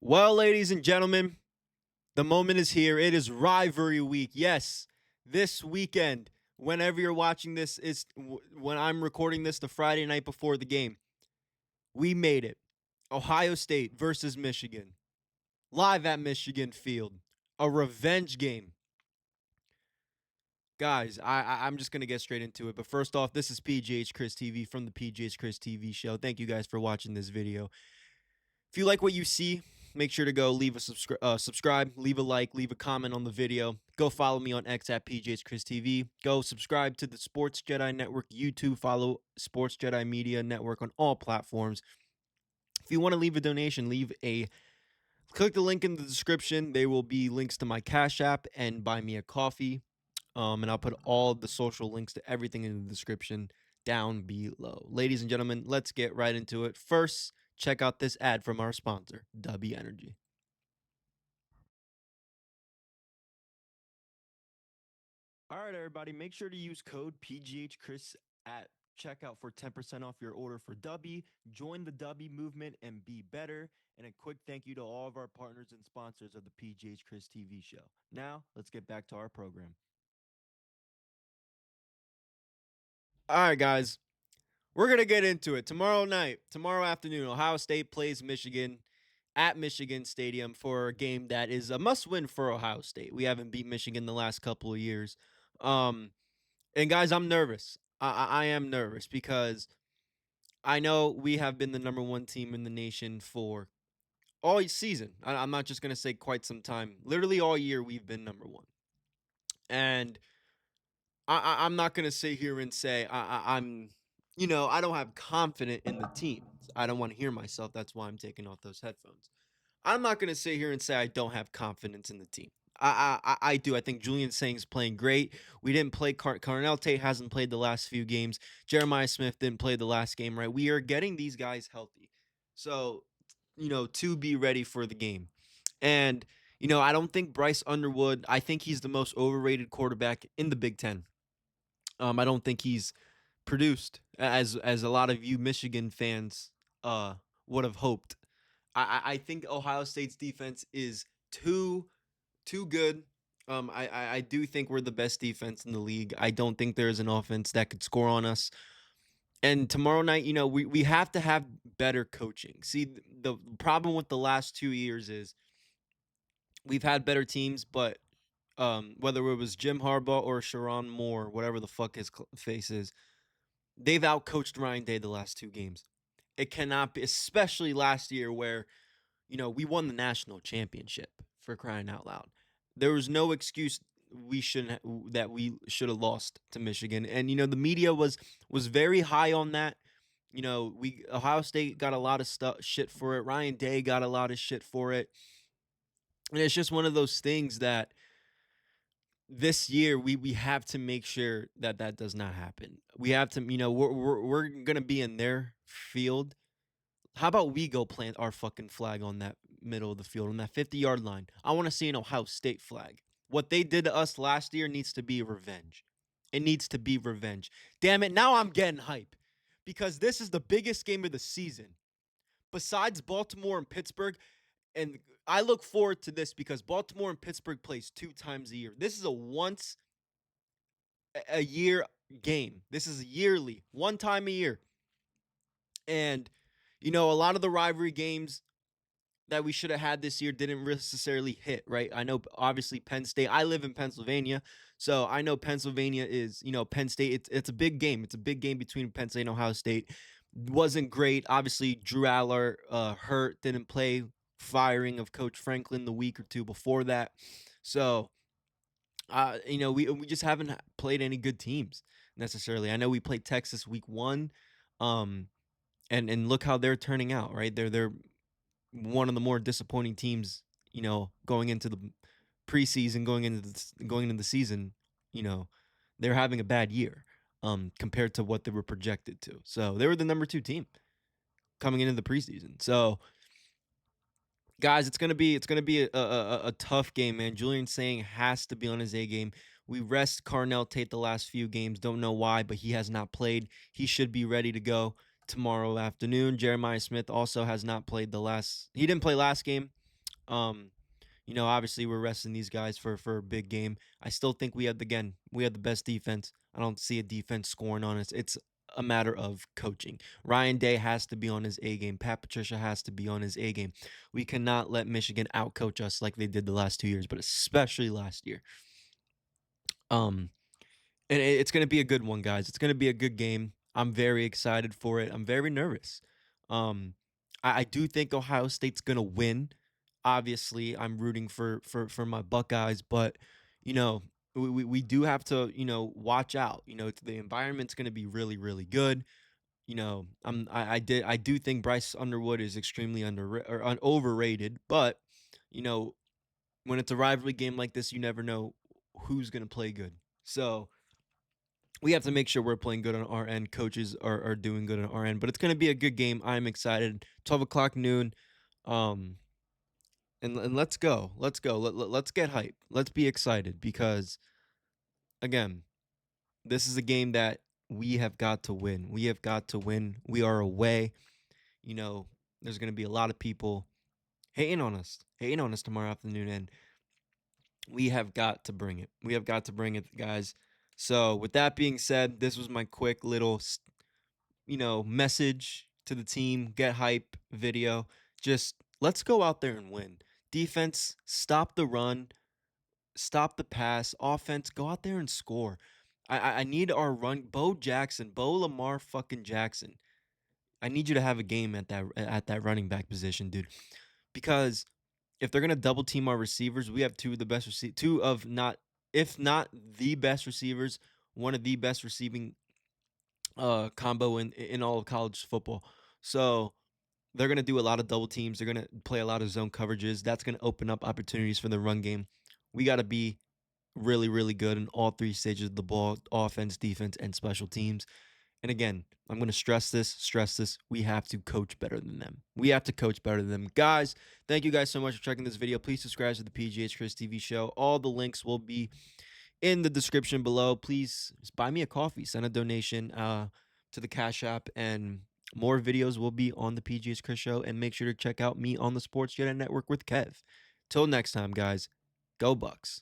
Well, ladies and gentlemen, the moment is here. It is rivalry week. Yes, this weekend, whenever you're watching this, is when I'm recording this the Friday night before the game. We made it. Ohio State versus Michigan. Live at Michigan Field. A revenge game. Guys, I'm just going to get straight into it. But first off, this is PGHChrisTV from the PGHChrisTV show. Thank you guys for watching this video. If you like what you see, make sure to go leave a subscribe, leave a like, leave a comment on the video. Go follow me on X at PGHChrisTV. Go subscribe to the Sports Jedi Network YouTube. Follow Sports Jedi Media Network on all platforms. If you want to leave a donation, click the link in the description. There will be links to my Cash App and Buy Me a Coffee. And I'll put all the social links to everything in the description down below. Ladies and gentlemen, let's get right into it. First, check out this ad from our sponsor, DUBBY Energy. All right, everybody, make sure to use code PGHChris at checkout for 10% off your order for DUBBY. Join the DUBBY movement and be better. And a quick thank you to all of our partners and sponsors of the PGHChrisTV show. Now, let's get back to our program. All right, guys, we're going to get into it. Tomorrow afternoon, Ohio State plays Michigan at Michigan Stadium for a game that is a must-win for Ohio State. We haven't beat Michigan the last couple of years. And guys, I'm nervous. I am nervous because I know we have been the number one team in the nation for all season. I'm not just going to say quite some time. Literally all year, we've been number one. And I'm not going to sit here and say I'm I don't have confidence in the team. I don't want to hear myself. That's why I'm taking off those headphones. I'm not going to sit here and say I don't have confidence in the team. I do. I think Julian Sang's playing great. We didn't play Carnell Tate hasn't played the last few games. Jeremiah Smith didn't play the last game, right? We are getting these guys healthy. So, to be ready for the game. And, I don't think Bryce Underwood, I think he's the most overrated quarterback in the Big Ten. I don't think he's produced as a lot of you Michigan fans would have hoped. I think Ohio State's defense is too good. I do think we're the best defense in the league. I don't think there's an offense that could score on us. And tomorrow night, we have to have better coaching. See, the problem with the last 2 years is we've had better teams, but whether it was Jim Harbaugh or Sharon Moore, whatever the fuck his face is, they've outcoached Ryan Day the last 2 games. It cannot be, especially last year where we won the national championship, for crying out loud. There was no excuse we should have lost to Michigan. And the media was very high on that. Ohio State got a lot of shit for it. Ryan Day got a lot of shit for it. And it's just one of those things that this year we have to make sure that does not happen. We have to, we're going to be in their field. How about we go plant our fucking flag on that middle of the field, on that 50-yard line? I want to see an Ohio State flag. What they did to us last year needs to be revenge. It needs to be revenge. Damn it, now I'm getting hype because this is the biggest game of the season. Besides Baltimore and Pittsburgh, and I look forward to this because Baltimore and Pittsburgh plays 2 times a year. This is a once a year game. This is yearly, 1 time a year. And a lot of the rivalry games that we should have had this year didn't necessarily hit, right? I know, obviously, Penn State. I live in Pennsylvania, so I know Pennsylvania is, Penn State. It's a big game. It's a big game between Penn State and Ohio State. Wasn't great. Obviously, Drew Aller hurt, didn't play. Firing of Coach Franklin the week or 2 before that. So, we just haven't played any good teams necessarily. I know we played Texas week 1. And look how they're turning out, right? They're one of the more disappointing teams, going into the preseason, going into the season. They're having a bad year compared to what they were projected to. So they were the number 2 team coming into the preseason. So guys, it's gonna be a tough game, man. Julian Sang has to be on his A game. We rest Carnell Tate the last few games. Don't know why, but he has not played. He should be ready to go tomorrow afternoon. Jeremiah Smith also has not played he didn't play last game. Obviously we're resting these guys for a big game. I still think we have the best defense. I don't see a defense scoring on us. It's a matter of coaching. Ryan Day has to be on his A game. Pat Patricia has to be on his A game. We cannot let Michigan outcoach us like they did the last 2 years, but especially last year. Um, and it's going to be a good one, guys. It's going to be a good game. I'm very excited for it. I'm very nervous. Um, I do think Ohio State's going to win. Obviously, I'm rooting for my Buckeyes, but you know, we do have to watch out. The environment's going to be really really good. I do think Bryce Underwood is extremely overrated, but you know, when it's a rivalry game like this, you never know who's going to play good. So we have to make sure we're playing good on our end. Coaches are doing good on our end, but it's going to be a good game. I'm excited. 12 o'clock noon. Um, and let's go. Let's go. Let's get hype. Let's be excited because, again, this is a game that we have got to win. We have got to win. We are away. There's going to be a lot of people hating on us tomorrow afternoon, and we have got to bring it. We have got to bring it, guys. So, with that being said, this was my quick little message to the team, get hype video. Just let's go out there and win. Defense, stop the run, stop the pass. Offense, go out there and score. I need our run. Bo Lamar fucking Jackson. I need you to have a game at that running back position, dude. Because if they're gonna double team our receivers, we have two of the best two of not if not the best receivers, one of the best receiving combo in all of college football. So they're going to do a lot of double teams. They're going to play a lot of zone coverages. That's going to open up opportunities for the run game. We got to be really, really good in all three stages of the ball: offense, defense, and special teams. And again, I'm going to stress this. We have to coach better than them. We have to coach better than them. Guys, thank you guys so much for checking this video. Please subscribe to the PGHChrisTV show. All the links will be in the description below. Please just buy me a coffee, send a donation to the Cash App, and more videos will be on the PGH Chris show. And make sure to check out me on the Sports Jedi Network with Kev. Till next time, guys, go Bucks.